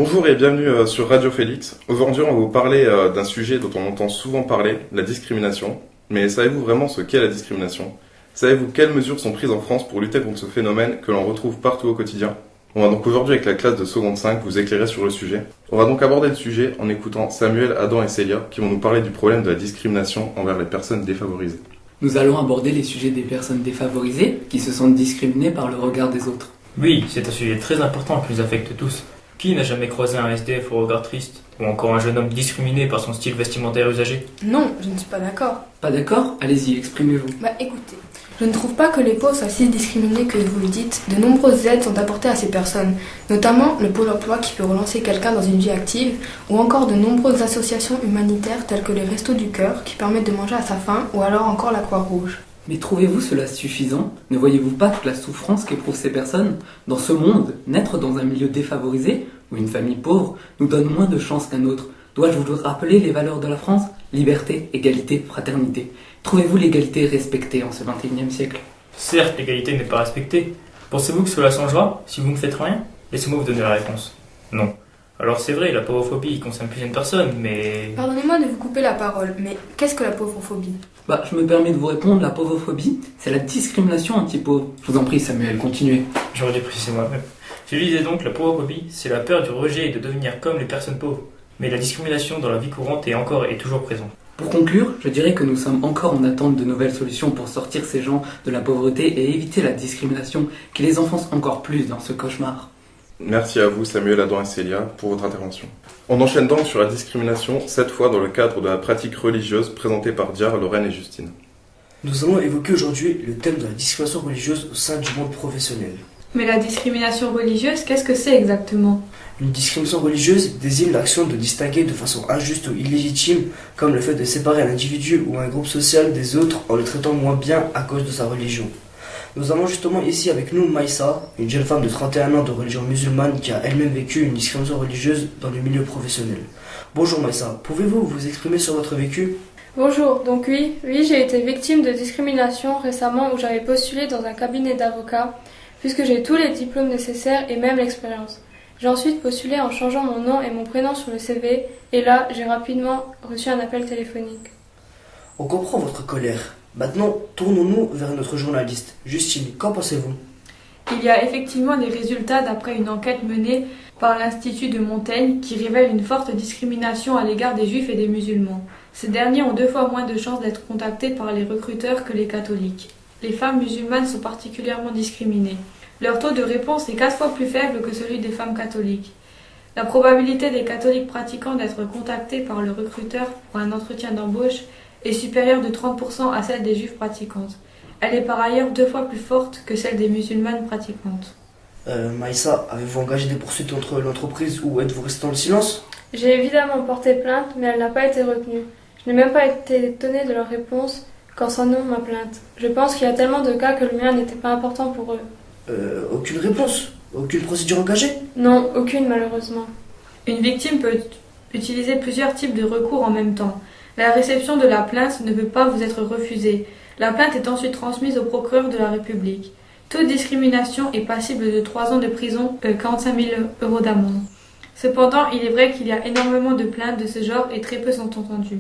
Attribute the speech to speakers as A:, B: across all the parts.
A: Bonjour et bienvenue sur Radio Félix. Aujourd'hui, on va vous parler d'un sujet dont on entend souvent parler, la discrimination. Mais savez-vous vraiment ce qu'est la discrimination? Savez-vous quelles mesures sont prises en France pour lutter contre ce phénomène que l'on retrouve partout au quotidien? On va donc aujourd'hui avec la classe de seconde 5 vous éclairer sur le sujet. On va donc aborder le sujet en écoutant Samuel, Adam et Célia qui vont nous parler du problème de la discrimination envers les personnes défavorisées.
B: Nous allons aborder les sujets des personnes défavorisées qui se sentent discriminées par le regard des autres.
C: Oui, c'est un sujet très important qui nous affecte tous. Qui n'a jamais croisé un SDF au regard triste? Ou encore un jeune homme discriminé par son style vestimentaire usagé?
D: Non, je ne suis pas d'accord.
B: Pas d'accord? Allez-y, exprimez-vous.
D: Écoutez, je ne trouve pas que les pauvres soient si discriminés que vous le dites. De nombreuses aides sont apportées à ces personnes, notamment le Pôle emploi qui peut relancer quelqu'un dans une vie active, ou encore de nombreuses associations humanitaires telles que les Restos du Cœur qui permettent de manger à sa faim, ou alors encore la Croix-Rouge.
B: Mais trouvez-vous cela suffisant? Ne voyez-vous pas toute la souffrance qu'éprouvent ces personnes? Dans ce monde, naître dans un milieu défavorisé, ou une famille pauvre, nous donne moins de chances qu'un autre. Dois-je vous rappeler les valeurs de la France? Liberté, égalité, fraternité. Trouvez-vous l'égalité respectée en ce XXIe siècle?
C: Certes, l'égalité n'est pas respectée. Pensez-vous que cela changera si vous ne faites rien? Laissez-moi vous donner la réponse. Non. Alors c'est vrai, la pauvrophobie concerne plusieurs personnes, mais...
D: Pardonnez-moi de vous couper la parole, mais qu'est-ce que la pauvrophobie?
B: Je me permets de vous répondre, la pauvrophobie, c'est la discrimination anti-pauvre. Je vous en prie Samuel, continuez.
C: J'aurais dû préciser moi-même. Je disais donc, la pauvrophobie, c'est la peur du rejet et de devenir comme les personnes pauvres. Mais la discrimination dans la vie courante est encore et toujours présente.
B: Pour conclure, je dirais que nous sommes encore en attente de nouvelles solutions pour sortir ces gens de la pauvreté et éviter la discrimination qui les enfonce encore plus dans ce cauchemar.
A: Merci à vous Samuel, Adam et Célia pour votre intervention. On enchaîne donc sur la discrimination, cette fois dans le cadre de la pratique religieuse présentée par Diar, Lorraine et Justine.
E: Nous allons évoquer aujourd'hui le thème de la discrimination religieuse au sein du monde professionnel.
F: Mais la discrimination religieuse, qu'est-ce que c'est exactement?
E: Une discrimination religieuse désigne l'action de distinguer de façon injuste ou illégitime, comme le fait de séparer un individu ou un groupe social des autres en le traitant moins bien à cause de sa religion. Nous avons justement ici avec nous Maïssa, une jeune femme de 31 ans de religion musulmane qui a elle-même vécu une discrimination religieuse dans le milieu professionnel. Bonjour Maïssa, pouvez-vous vous exprimer sur votre vécu?
F: Bonjour, donc oui, j'ai été victime de discrimination récemment où j'avais postulé dans un cabinet d'avocats, puisque j'ai tous les diplômes nécessaires et même l'expérience. J'ai ensuite postulé en changeant mon nom et mon prénom sur le CV, et là, j'ai rapidement reçu un appel téléphonique.
E: On comprend votre colère. Maintenant, tournons-nous vers notre journaliste. Justine, qu'en pensez-vous?
F: Il y a effectivement des résultats d'après une enquête menée par l'Institut de Montaigne qui révèle une forte discrimination à l'égard des juifs et des musulmans. Ces derniers ont 2 fois moins de chances d'être contactés par les recruteurs que les catholiques. Les femmes musulmanes sont particulièrement discriminées. Leur taux de réponse est 4 fois plus faible que celui des femmes catholiques. La probabilité des catholiques pratiquants d'être contactés par le recruteur pour un entretien d'embauche est supérieure de 30% à celle des juifs pratiquantes. Elle est par ailleurs 2 fois plus forte que celle des musulmanes pratiquantes.
E: Maïssa, avez-vous engagé des poursuites contre l'entreprise ou êtes-vous resté dans le silence?
F: J'ai évidemment porté plainte, mais elle n'a pas été retenue. Je n'ai même pas été étonnée de leur réponse concernant ma plainte. Je pense qu'il y a tellement de cas que le mien n'était pas important pour eux.
E: Aucune réponse? Aucune procédure engagée?
F: Non, aucune malheureusement. Une victime peut utiliser plusieurs types de recours en même temps. La réception de la plainte ne peut pas vous être refusée. La plainte est ensuite transmise au procureur de la République. Toute discrimination est passible de 3 ans de prison et 45 000 € d'amende. Cependant, il est vrai qu'il y a énormément de plaintes de ce genre et très peu sont entendues.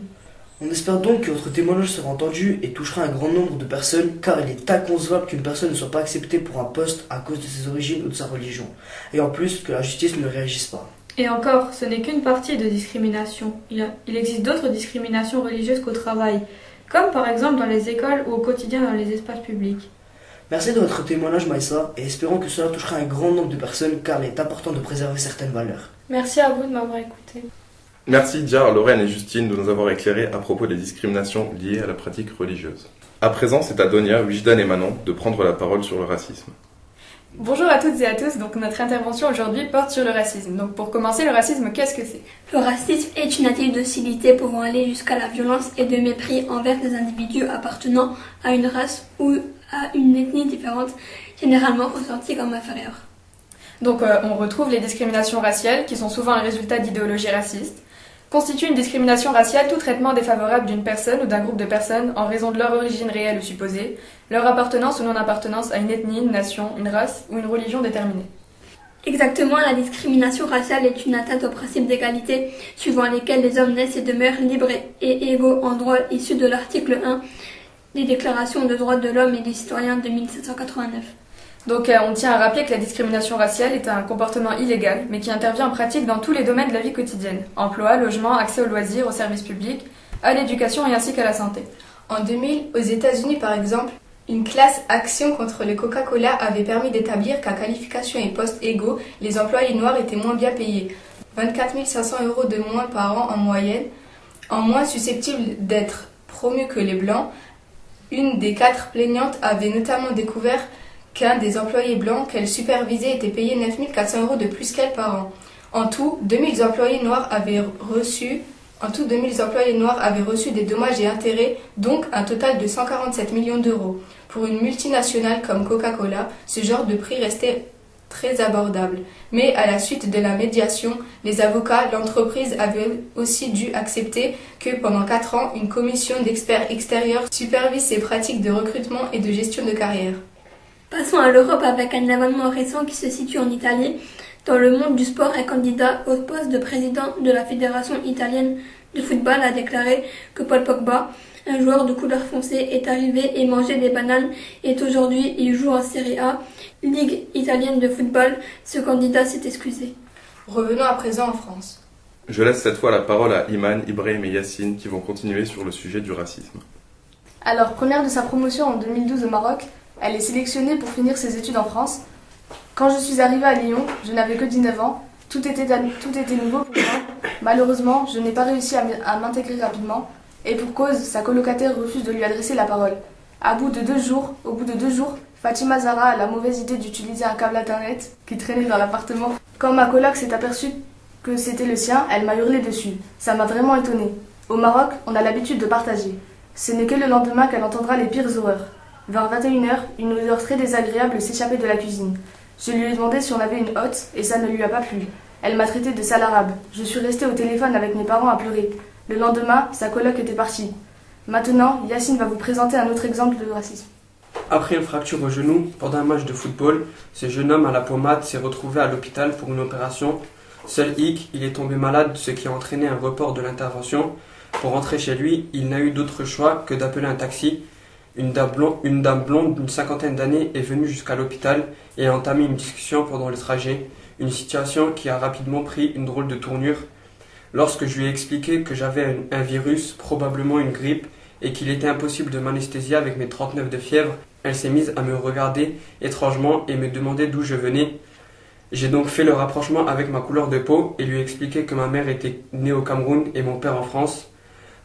E: On espère donc que votre témoignage sera entendu et touchera un grand nombre de personnes, car il est inconcevable qu'une personne ne soit pas acceptée pour un poste à cause de ses origines ou de sa religion. Et en plus, que la justice ne réagisse pas.
F: Et encore, ce n'est qu'une partie de discrimination. Il existe d'autres discriminations religieuses qu'au travail, comme par exemple dans les écoles ou au quotidien dans les espaces publics.
E: Merci de votre témoignage Maïssa, et espérons que cela touchera un grand nombre de personnes, car il est important de préserver certaines valeurs.
F: Merci à vous de m'avoir écouté.
A: Merci Diar, Lorraine et Justine de nous avoir éclairés à propos des discriminations liées à la pratique religieuse. À présent, c'est à Donia, Wijdan et Manon de prendre la parole sur le racisme.
G: Bonjour à toutes et à tous, donc notre intervention aujourd'hui porte sur le racisme. Donc pour commencer, le racisme, qu'est-ce que c'est?
H: Le racisme est une attitude d'hostilité pouvant aller jusqu'à la violence et de mépris envers des individus appartenant à une race ou à une ethnie différente, généralement ressentie comme inférieure.
G: Donc on retrouve les discriminations raciales, qui sont souvent un résultat d'idéologies racistes. Constitue une discrimination raciale tout traitement défavorable d'une personne ou d'un groupe de personnes en raison de leur origine réelle ou supposée, leur appartenance ou non-appartenance à une ethnie, une nation, une race ou une religion déterminée.
H: Exactement, la discrimination raciale est une atteinte au principe d'égalité, suivant lesquels les hommes naissent et demeurent libres et égaux en droit issus de l'article 1 des déclarations de droits de l'homme et des citoyens de 1789.
G: Donc on tient à rappeler que la discrimination raciale est un comportement illégal, mais qui intervient en pratique dans tous les domaines de la vie quotidienne. Emploi, logement, accès aux loisirs, aux services publics, à l'éducation et ainsi qu'à la santé.
D: En 2000, aux États-Unis par exemple, une classe action contre le Coca-Cola avait permis d'établir qu'à qualification et postes égaux, les employés noirs étaient moins bien payés. 24 500 € de moins par an en moyenne, en moins susceptibles d'être promus que les blancs. Une des 4 plaignantes avait notamment découvert qu'un des employés blancs qu'elle supervisait était payé 9 400 € de plus qu'elle par an. En tout, 2000 employés noirs avaient reçu des dommages et intérêts, donc un total de 147 millions d'euros. Pour une multinationale comme Coca-Cola, ce genre de prix restait très abordable. Mais à la suite de la médiation, les avocats, l'entreprise avait aussi dû accepter que pendant 4 ans, une commission d'experts extérieurs supervise ses pratiques de recrutement et de gestion de carrière.
H: Passons à l'Europe avec un événement récent qui se situe en Italie. Dans le monde du sport, un candidat au poste de président de la Fédération italienne de football a déclaré que Paul Pogba, un joueur de couleur foncée, est arrivé et mangeait des bananes et aujourd'hui il joue en Serie A, Ligue italienne de football. Ce candidat s'est excusé.
D: Revenons à présent en France.
A: Je laisse cette fois la parole à Iman, Ibrahim et Yacine qui vont continuer sur le sujet du racisme.
I: Alors, première de sa promotion en 2012 au Maroc, elle est sélectionnée pour finir ses études en France. Quand je suis arrivée à Lyon, je n'avais que 19 ans. Tout était nouveau pour moi. Malheureusement, je n'ai pas réussi à m'intégrer rapidement. Et pour cause, sa colocataire refuse de lui adresser la parole. Au bout de 2 jours, Fatima Zahra a la mauvaise idée d'utiliser un câble internet qui traînait dans l'appartement. Quand ma coloc s'est aperçue que c'était le sien, elle m'a hurlé dessus. Ça m'a vraiment étonnée. Au Maroc, on a l'habitude de partager. Ce n'est que le lendemain qu'elle entendra les pires horreurs. Vers 21h, une odeur très désagréable s'échappait de la cuisine. Je lui ai demandé si on avait une hôte et ça ne lui a pas plu. Elle m'a traité de sale arabe. Je suis restée au téléphone avec mes parents à pleurer. Le lendemain, sa coloc était partie. Maintenant, Yacine va vous présenter un autre exemple de racisme.
J: Après une fracture au genou, pendant un match de football, ce jeune homme à la pommade s'est retrouvé à l'hôpital pour une opération. Seul hic, il est tombé malade, ce qui a entraîné un report de l'intervention. Pour rentrer chez lui, il n'a eu d'autre choix que d'appeler un taxi. Une dame blonde d'une 50aine d'années est venue jusqu'à l'hôpital et a entamé une discussion pendant le trajet, une situation qui a rapidement pris une drôle de tournure. Lorsque je lui ai expliqué que j'avais un virus, probablement une grippe, et qu'il était impossible de m'anesthésier avec mes 39 de fièvre, elle s'est mise à me regarder étrangement et me demander d'où je venais. J'ai donc fait le rapprochement avec ma couleur de peau et lui ai expliqué que ma mère était née au Cameroun et mon père en France.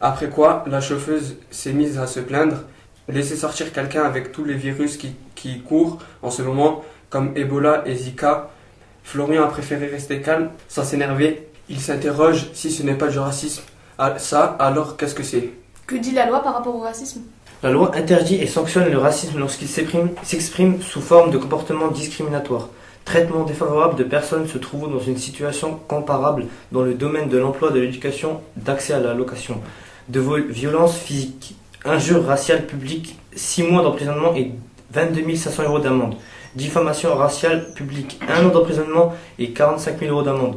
J: Après quoi, la chauffeuse s'est mise à se plaindre. Laisser sortir quelqu'un avec tous les virus qui courent en ce moment, comme Ebola et Zika. Florian a préféré rester calme, sans s'énerver. Il s'interroge si ce n'est pas du racisme. Ah, ça, alors qu'est-ce que c'est ?
I: Que dit la loi par rapport au racisme ?
K: La loi interdit et sanctionne le racisme lorsqu'il s'exprime sous forme de comportement discriminatoire. Traitement défavorable de personnes se trouvant dans une situation comparable dans le domaine de l'emploi, de l'éducation, d'accès à la location, de violence physique, injure raciale publique, 6 mois d'emprisonnement et 22 500 € d'amende. Diffamation raciale publique, 1 an d'emprisonnement et 45 000 € d'amende.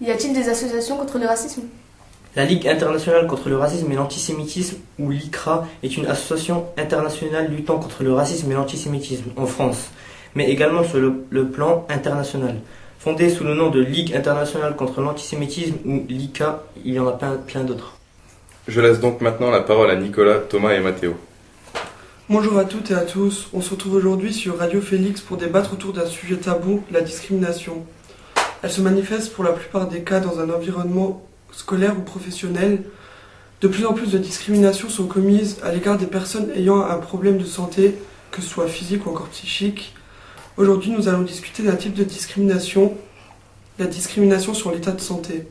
I: Y a-t-il des associations contre le racisme ?
K: La Ligue internationale contre le racisme et l'antisémitisme, ou l'ICRA, est une association internationale luttant contre le racisme et l'antisémitisme en France, mais également sur le plan international. Fondée sous le nom de Ligue internationale contre l'antisémitisme, ou LICA, il y en a plein d'autres.
A: Je laisse donc maintenant la parole à Nicolas, Thomas et Mathéo.
L: Bonjour à toutes et à tous, on se retrouve aujourd'hui sur Radio Félix pour débattre autour d'un sujet tabou, la discrimination. Elle se manifeste pour la plupart des cas dans un environnement scolaire ou professionnel. De plus en plus de discriminations sont commises à l'égard des personnes ayant un problème de santé, que ce soit physique ou encore psychique. Aujourd'hui, nous allons discuter d'un type de discrimination, la discrimination sur l'état de santé.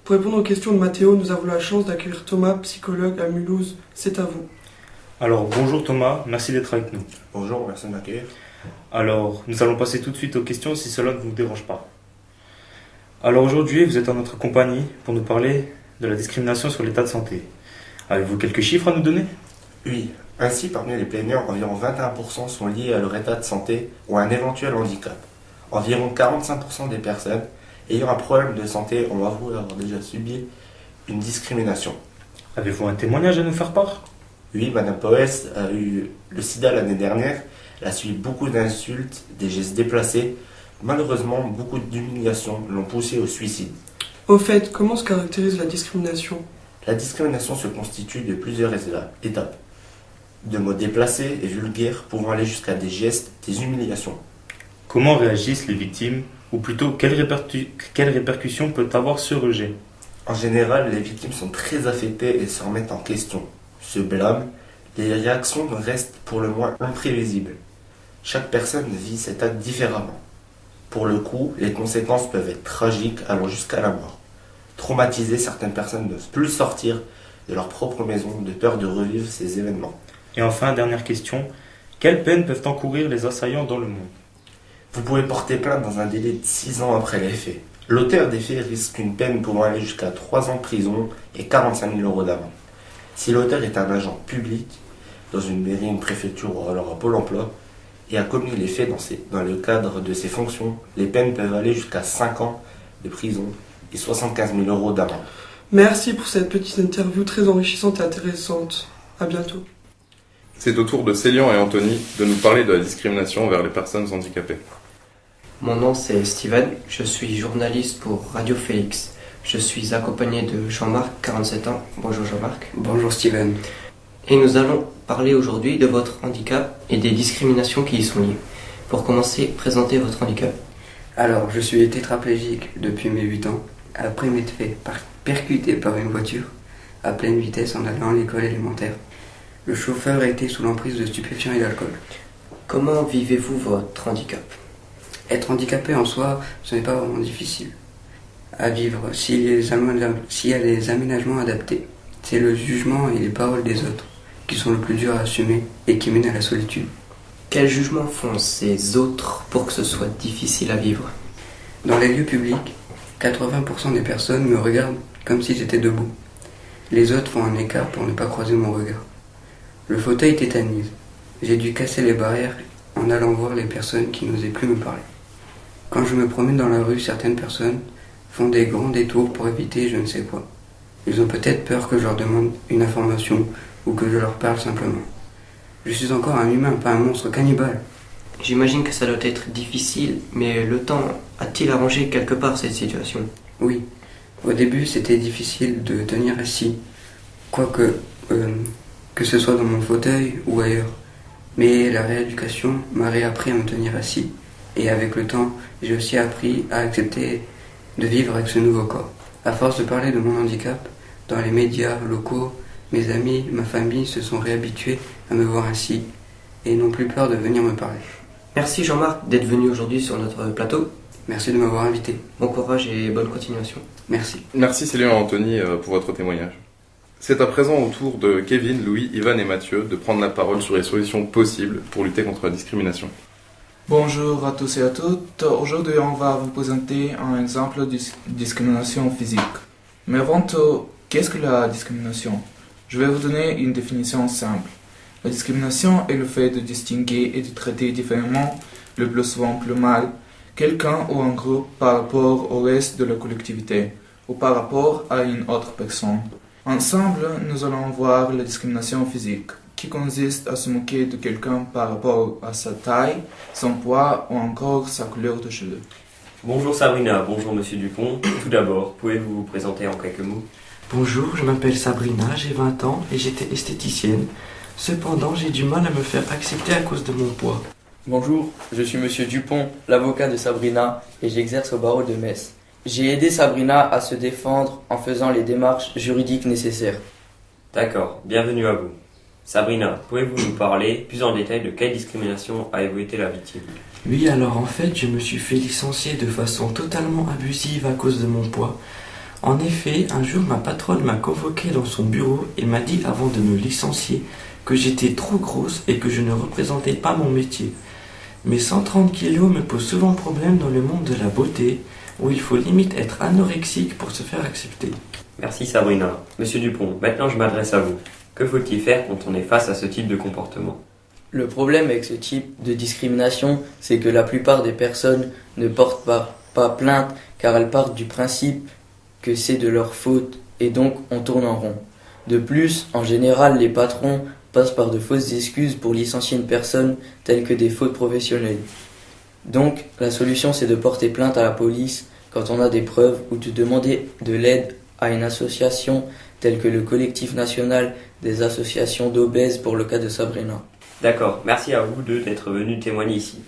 L: Pour répondre aux questions de Mathéo, nous avons la chance d'accueillir Thomas, psychologue à Mulhouse. C'est à vous.
M: Alors, bonjour Thomas, merci d'être avec nous.
N: Bonjour, merci de m'accueillir.
M: Alors, nous allons passer tout de suite aux questions si cela ne vous dérange pas. Alors aujourd'hui, vous êtes en notre compagnie pour nous parler de la discrimination sur l'état de santé. Avez-vous quelques chiffres à nous donner ?
N: Oui, ainsi parmi les plaignants, environ 21% sont liés à leur état de santé ou à un éventuel handicap. Environ 45% des personnes ayant un problème de santé ont avoué avoir déjà subi une discrimination.
M: Avez-vous un témoignage à nous faire part?
N: Oui, Madame Poès a eu le sida l'année dernière. Elle a subi beaucoup d'insultes, des gestes déplacés. Malheureusement, beaucoup d'humiliations l'ont poussée au suicide.
L: Au fait, comment se caractérise la discrimination?
N: La discrimination se constitue de plusieurs étapes. De mots déplacés et vulgaires pouvant aller jusqu'à des gestes, des humiliations.
M: Comment réagissent les victimes? Ou plutôt, quelles répercussions peut avoir ce rejet?
N: En général, les victimes sont très affectées et se remettent en question, se blâment. Les réactions restent pour le moins imprévisibles. Chaque personne vit cet acte différemment. Pour le coup, les conséquences peuvent être tragiques, allant jusqu'à la mort. Traumatisées, certaines personnes ne peuvent plus sortir de leur propre maison de peur de revivre ces événements.
M: Et enfin, dernière question, quelles peines peuvent encourir les assaillants dans le monde?
N: Vous pouvez porter plainte dans un délai de 6 ans après les faits. L'auteur des faits risque une peine pouvant aller jusqu'à 3 ans de prison et 45 000 € d'amende. Si l'auteur est un agent public, dans une mairie, une préfecture ou alors un pôle emploi, et a commis les faits dans le cadre de ses fonctions, les peines peuvent aller jusqu'à 5 ans de prison et 75 000 € d'amende.
L: Merci pour cette petite interview très enrichissante et intéressante. À bientôt.
A: C'est au tour de Célian et Anthony de nous parler de la discrimination envers les personnes handicapées.
O: Mon nom c'est Steven, je suis journaliste pour Radio Félix. Je suis accompagné de Jean-Marc, 47 ans. Bonjour Jean-Marc.
P: Bonjour Steven.
O: Et nous allons parler aujourd'hui de votre handicap et des discriminations qui y sont liées. Pour commencer, présentez votre handicap.
P: Alors, je suis tétraplégique depuis mes 8 ans, après m'être fait percuter par une voiture à pleine vitesse en allant à l'école élémentaire. Le chauffeur était sous l'emprise de stupéfiants et d'alcool.
O: Comment vivez-vous votre handicap?
P: Être handicapé en soi, ce n'est pas vraiment difficile à vivre s'il y a les aménagements adaptés. C'est le jugement et les paroles des autres qui sont le plus dur à assumer et qui mènent à la solitude.
O: Quels jugements font ces autres pour que ce soit difficile à vivre?
P: Dans les lieux publics, 80% des personnes me regardent comme si j'étais debout. Les autres font un écart pour ne pas croiser mon regard. Le fauteuil tétanise. J'ai dû casser les barrières en allant voir les personnes qui n'osaient plus me parler. Quand je me promène dans la rue, certaines personnes font des grands détours pour éviter je ne sais quoi. Ils ont peut-être peur que je leur demande une information ou que je leur parle simplement. Je suis encore un humain, pas un monstre cannibale.
O: J'imagine que ça doit être difficile, mais le temps a-t-il arrangé quelque part cette situation?
P: Oui. Au début, c'était difficile de tenir assis, quoique que ce soit dans mon fauteuil ou ailleurs. Mais la rééducation m'a réappris à me tenir assis. Et avec le temps, j'ai aussi appris à accepter de vivre avec ce nouveau corps. À force de parler de mon handicap, dans les médias locaux, mes amis, ma famille se sont réhabitués à me voir ainsi et n'ont plus peur de venir me parler.
O: Merci Jean-Marc d'être venu aujourd'hui sur notre plateau.
P: Merci de m'avoir invité.
O: Bon courage et bonne continuation.
P: Merci.
A: Merci Célian et Anthony pour votre témoignage. C'est à présent au tour de Kevin, Louis, Ivan et Mathieu de prendre la parole sur les solutions possibles pour lutter contre la discrimination.
Q: Bonjour à tous et à toutes. Aujourd'hui, on va vous présenter un exemple de discrimination physique. Mais avant tout, qu'est-ce que la discrimination? Je vais vous donner une définition simple. La discrimination est le fait de distinguer et de traiter différemment, le plus souvent plus mal, quelqu'un ou un groupe par rapport au reste de la collectivité ou par rapport à une autre personne. Ensemble, nous allons voir la discrimination physique, qui consiste à se moquer de quelqu'un par rapport à sa taille, son poids ou encore sa couleur de cheveux.
R: Bonjour Sabrina, bonjour Monsieur Dupont. Tout d'abord, pouvez-vous vous présenter en quelques mots?
S: Bonjour, je m'appelle Sabrina, j'ai 20 ans et j'étais esthéticienne. Cependant, j'ai du mal à me faire accepter à cause de mon poids.
T: Bonjour, je suis Monsieur Dupont, l'avocat de Sabrina et j'exerce au barreau de Metz. J'ai aidé Sabrina à se défendre en faisant les démarches juridiques nécessaires.
R: D'accord, bienvenue à vous. Sabrina, pouvez-vous nous parler plus en détail de quelle discrimination avez-vous été la victime?
S: Oui, alors en fait, je me suis fait licencier de façon totalement abusive à cause de mon poids. En effet, un jour, ma patronne m'a convoqué dans son bureau et m'a dit avant de me licencier que j'étais trop grosse et que je ne représentais pas mon métier. Mes 130 kilos me posent souvent problème dans le monde de la beauté, où il faut limite être anorexique pour se faire accepter.
R: Merci Sabrina. Monsieur Dupont, maintenant je m'adresse à vous. Que faut-il faire quand on est face à ce type de comportement?
T: Le problème avec ce type de discrimination, c'est que la plupart des personnes ne portent pas plainte car elles partent du principe que c'est de leur faute et donc on tourne en rond. De plus, en général, les patrons passent par de fausses excuses pour licencier une personne telles que des fautes professionnelles. Donc, la solution c'est de porter plainte à la police quand on a des preuves ou de demander de l'aide à une association telle que le collectif national des associations d'obèses pour le cas de Sabrina.
R: D'accord, merci à vous deux d'être venus témoigner ici.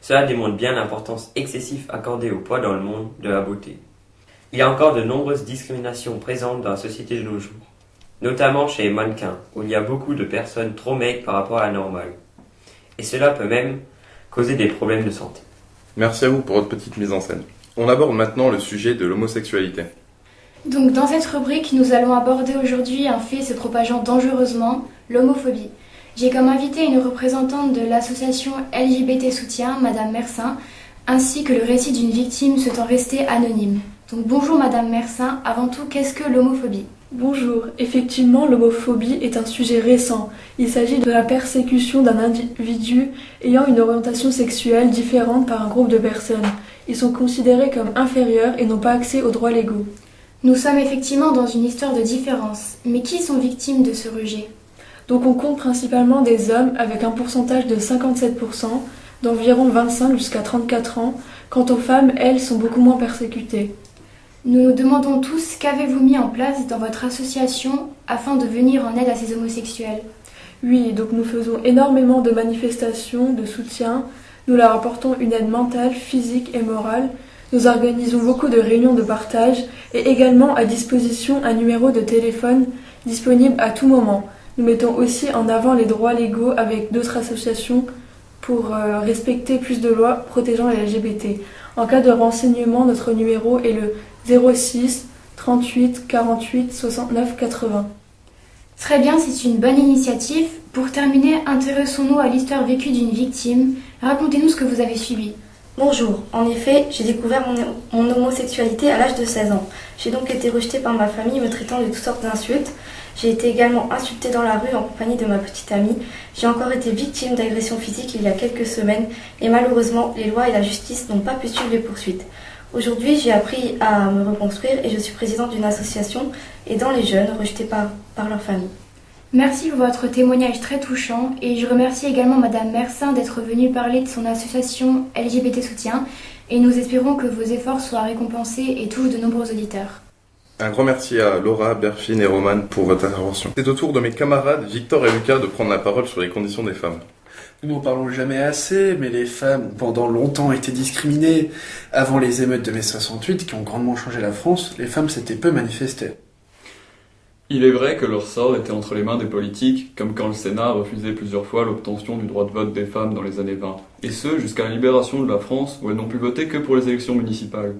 R: Cela démontre bien l'importance excessive accordée au poids dans le monde de la beauté. Il y a encore de nombreuses discriminations présentes dans la société de nos jours, notamment chez les mannequins, où il y a beaucoup de personnes trop maigres par rapport à la normale. Et cela peut même causer des problèmes de santé.
A: Merci à vous pour votre petite mise en scène. On aborde maintenant le sujet de l'homosexualité.
I: Donc dans cette rubrique, nous allons aborder aujourd'hui un fait se propageant dangereusement, l'homophobie. J'ai comme invitée une représentante de l'association LGBT Soutien, Madame Mersin, ainsi que le récit d'une victime souhaitant rester anonyme. Donc bonjour Madame Mersin, avant tout, qu'est-ce que l'homophobie ?
U: Bonjour, effectivement l'homophobie est un sujet récent. Il s'agit de la persécution d'un individu ayant une orientation sexuelle différente par un groupe de personnes. Ils sont considérés comme inférieurs et n'ont pas accès aux droits légaux.
I: Nous sommes effectivement dans une histoire de différence, mais qui sont victimes de ce rejet ?
U: Donc on compte principalement des hommes avec un pourcentage de 57%, d'environ 25 jusqu'à 34 ans. Quant aux femmes, elles sont beaucoup moins persécutées.
I: Nous nous demandons tous qu'avez-vous mis en place dans votre association afin de venir en aide à ces homosexuels ?
U: Oui, donc nous faisons énormément de manifestations, de soutien. Nous leur apportons une aide mentale, physique et morale. Nous organisons beaucoup de réunions de partage et également à disposition un numéro de téléphone disponible à tout moment. Nous mettons aussi en avant les droits légaux avec d'autres associations pour respecter plus de lois protégeant les LGBT. En cas de renseignement, notre numéro est le 06 38 48 69 80.
I: Très bien, c'est une bonne initiative. Pour terminer, intéressons-nous à l'histoire vécue d'une victime. Racontez-nous ce que vous avez subi.
V: Bonjour, en effet, j'ai découvert mon homosexualité à l'âge de 16 ans. J'ai donc été rejetée par ma famille me traitant de toutes sortes d'insultes. J'ai été également insultée dans la rue en compagnie de ma petite amie. J'ai encore été victime d'agressions physiques il y a quelques semaines et malheureusement, les lois et la justice n'ont pas pu suivre les poursuites. Aujourd'hui, j'ai appris à me reconstruire et je suis présidente d'une association aidant les jeunes rejetés par leur famille.
I: Merci pour votre témoignage très touchant et je remercie également Madame Mersin d'être venue parler de son association LGBT Soutien et nous espérons que vos efforts soient récompensés et touchent de nombreux auditeurs.
A: Un grand merci à Laura, Berfine et Roman pour votre intervention. C'est au tour de mes camarades Victor et Lucas de prendre la parole sur les conditions des femmes.
W: Nous n'en parlons jamais assez, mais les femmes, pendant longtemps, étaient discriminées. Avant les émeutes de mai 68, qui ont grandement changé la France, les femmes s'étaient peu manifestées.
X: Il est vrai que leur sort était entre les mains des politiques, comme quand le Sénat a refusé plusieurs fois l'obtention du droit de vote des femmes dans les années 20. Et ce, jusqu'à la libération de la France, où elles n'ont pu voter que pour les élections municipales.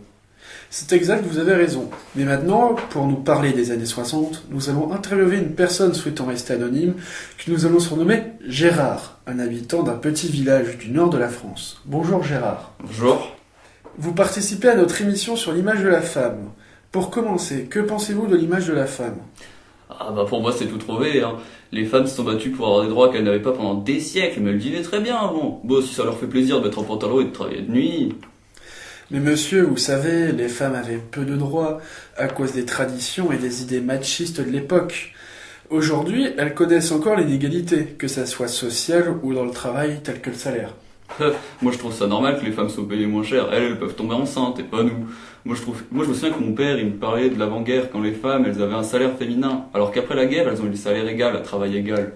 W: C'est exact, vous avez raison. Mais maintenant, pour nous parler des années 60, nous allons interviewer une personne souhaitant rester anonyme, que nous allons surnommer Gérard, un habitant d'un petit village du nord de la France. Bonjour Gérard.
X: Bonjour.
W: Vous participez à notre émission sur l'image de la femme. Pour commencer, que pensez-vous de l'image de la femme ?
X: Pour moi c'est tout trouvé, hein. Les femmes se sont battues pour avoir des droits qu'elles n'avaient pas pendant des siècles, mais elles le vivaient très bien avant. Bon, si ça leur fait plaisir de mettre un pantalon et de travailler de nuit...
W: Mais monsieur, vous savez, les femmes avaient peu de droits à cause des traditions et des idées machistes de l'époque. Aujourd'hui, elles connaissent encore l'inégalité, que ça soit sociale ou dans le travail tel que le salaire.
X: Moi je trouve ça normal que les femmes soient payées moins cher. Elles peuvent tomber enceintes et pas nous. Moi je me souviens que mon père il me parlait de l'avant-guerre quand les femmes elles avaient un salaire féminin, alors qu'après la guerre elles ont eu le salaire égal à travail égal.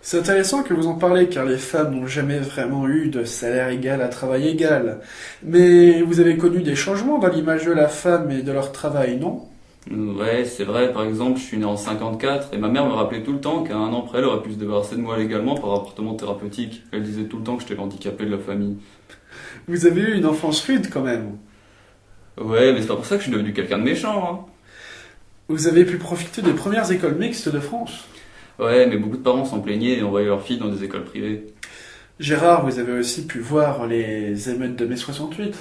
W: C'est intéressant que vous en parlez car les femmes n'ont jamais vraiment eu de salaire égal à travail égal. Mais vous avez connu des changements dans l'image de la femme et de leur travail, non ?
X: Ouais, c'est vrai, par exemple, je suis né en 54 et ma mère me rappelait tout le temps qu'à un an près, elle aurait pu se débarrasser de moi légalement par appartement thérapeutique. Elle disait tout le temps que j'étais l'handicapé de la famille.
W: Vous avez eu une enfance rude quand même.
X: Ouais, mais c'est pas pour ça que je suis devenu quelqu'un de méchant, hein.
W: Vous avez pu profiter des premières écoles mixtes de France.
X: Ouais, mais beaucoup de parents s'en plaignaient et envoyaient leurs filles dans des écoles privées.
W: Gérard, vous avez aussi pu voir les émeutes de mai 68.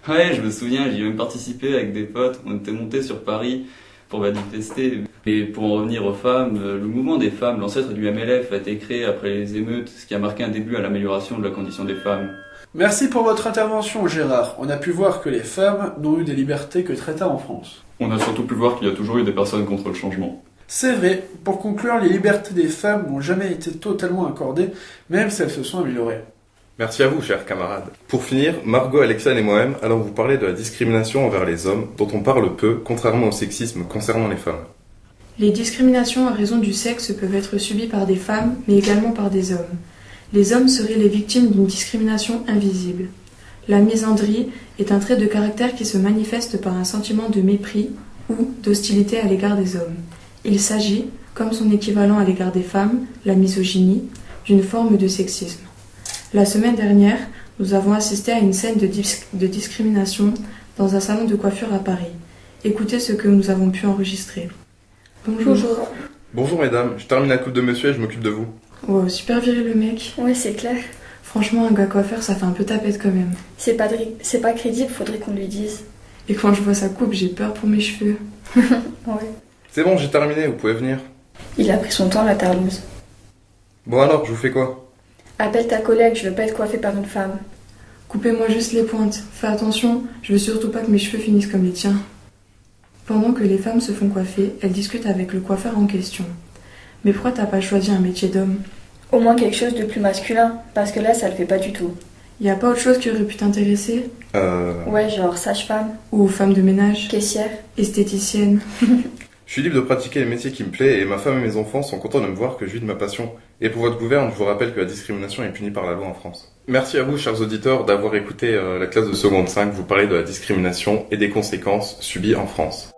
X: Ouais, je me souviens, j'y ai même participé avec des potes. On était montés sur Paris pour manifester. Et pour en revenir aux femmes, le mouvement des femmes, l'ancêtre du MLF, a été créé après les émeutes, ce qui a marqué un début à l'amélioration de la condition des femmes.
W: Merci pour votre intervention, Gérard. On a pu voir que les femmes n'ont eu des libertés que très tard en France.
X: On a surtout pu voir qu'il y a toujours eu des personnes contre le changement.
W: C'est vrai. Pour conclure, les libertés des femmes n'ont jamais été totalement accordées, même si elles se sont améliorées.
A: Merci à vous, chers camarades. Pour finir, Margot, Alexiane et moi-même allons vous parler de la discrimination envers les hommes, dont on parle peu, contrairement au sexisme concernant les femmes.
U: Les discriminations à raison du sexe peuvent être subies par des femmes, mais également par des hommes. Les hommes seraient les victimes d'une discrimination invisible. La misandrie est un trait de caractère qui se manifeste par un sentiment de mépris ou d'hostilité à l'égard des hommes. Il s'agit, comme son équivalent à l'égard des femmes, la misogynie, d'une forme de sexisme. La semaine dernière, nous avons assisté à une scène de discrimination dans un salon de coiffure à Paris. Écoutez ce que nous avons pu enregistrer. Bonjour.
A: Bonjour mesdames, je termine la coupe de monsieur et je m'occupe de vous.
U: Wow, super viril le mec.
V: Ouais, c'est clair.
U: Franchement, un gars coiffeur, ça fait un peu tapette quand même.
V: C'est pas crédible, faudrait qu'on lui dise.
U: Et quand je vois sa coupe, j'ai peur pour mes cheveux.
V: Ouais.
A: C'est bon, j'ai terminé, vous pouvez venir.
V: Il a pris son temps, la tarlouse.
A: Bon alors, je vous fais quoi?
V: Appelle ta collègue, je veux pas être coiffée par une femme.
U: Coupez-moi juste les pointes. Fais attention, je veux surtout pas que mes cheveux finissent comme les tiens. Pendant que les femmes se font coiffer, elles discutent avec le coiffeur en question. Mais pourquoi t'as pas choisi un métier d'homme?
V: Au moins quelque chose de plus masculin, parce que là, ça le fait pas du tout.
U: Y a pas autre chose qui aurait pu t'intéresser?
V: Ouais, genre sage-femme.
U: Ou femme de ménage?
V: Caissière.
U: Esthéticienne.
A: Je suis libre de pratiquer les métiers qui me plaisent et ma femme et mes enfants sont contents de me voir que je vis de ma passion. Et pour votre gouverne, je vous rappelle que la discrimination est punie par la loi en France. Merci à vous, chers auditeurs, d'avoir écouté la classe de seconde 5 vous parler de la discrimination et des conséquences subies en France.